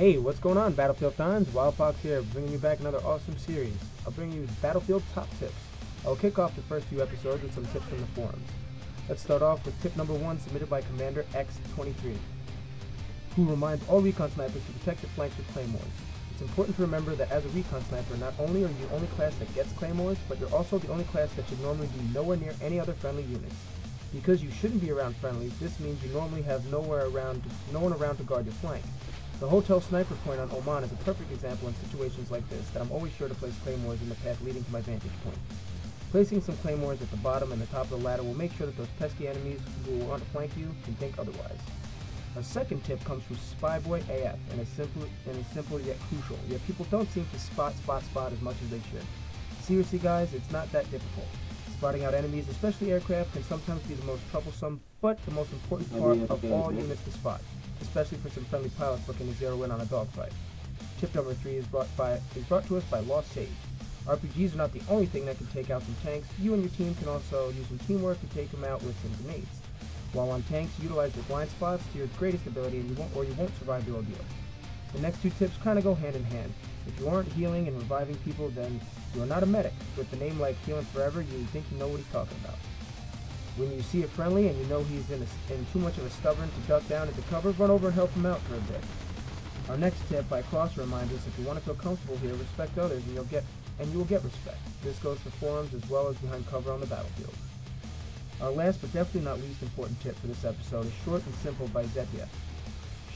Hey, what's going on, Battlefield fans? Wildfox here, bringing you back another awesome series. I'll bring you Battlefield top tips. I'll kick off the first few episodes with some tips from the forums. Let's start off with tip number 1, submitted by Commander X23, who reminds all recon snipers to protect your flanks with claymores. It's important to remember that as a recon sniper, not only are you the only class that gets claymores, but you're also the only class that should normally be nowhere near any other friendly units. Because you shouldn't be around friendlies, this means you normally have no one around to guard your flank. The hotel sniper point on Oman is a perfect example in situations like this that I'm always sure to place claymores in the path leading to my vantage point. Placing some claymores at the bottom and the top of the ladder will make sure that those pesky enemies who will want to flank you can think otherwise. Our second tip comes from Spyboy AF and is simple yet crucial, yet people don't seem to spot as much as they should. Seriously guys, it's not that difficult. Spotting out enemies, especially aircraft, can sometimes be the most troublesome, but the most important part of all units to spot, especially for some friendly pilots looking to zero in on a dogfight. Tip number 3 is brought to us by Lost Sage. RPGs are not the only thing that can take out some tanks. You and your team can also use some teamwork to take them out with some grenades. While on tanks, utilize your blind spots to your greatest ability and you won't survive the ordeal. The next 2 tips kind of go hand in hand. If you aren't healing and reviving people, then you are not a medic. With a name like Healing Forever, you think you know what he's talking about. When you see a friendly and you know he's in too much of a stubborn to duck down into cover, run over and help him out for a bit. Our next tip by Cross reminds us if you want to feel comfortable here, respect others and you will get respect. This goes for forums as well as behind cover on the battlefield. Our last but definitely not least important tip for this episode is Short and Simple by Zepia.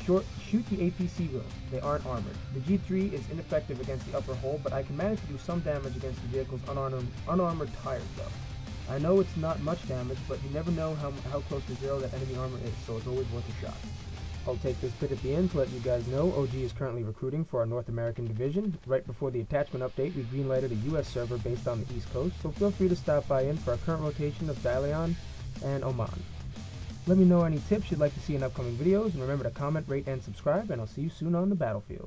Shoot the APC wheels. They aren't armored. The G3 is ineffective against the upper hull, but I can manage to do some damage against the vehicle's unarmored tires though. I know it's not much damage, but you never know how close to zero that enemy armor is, so it's always worth a shot. I'll take this bit at the end to let you guys know OG is currently recruiting for our North American division. Right before the attachment update, we greenlighted a US server based on the East Coast, so feel free to stop by in for our current rotation of Dalian and Oman. Let me know any tips you'd like to see in upcoming videos, and remember to comment, rate, and subscribe, and I'll see you soon on the battlefield.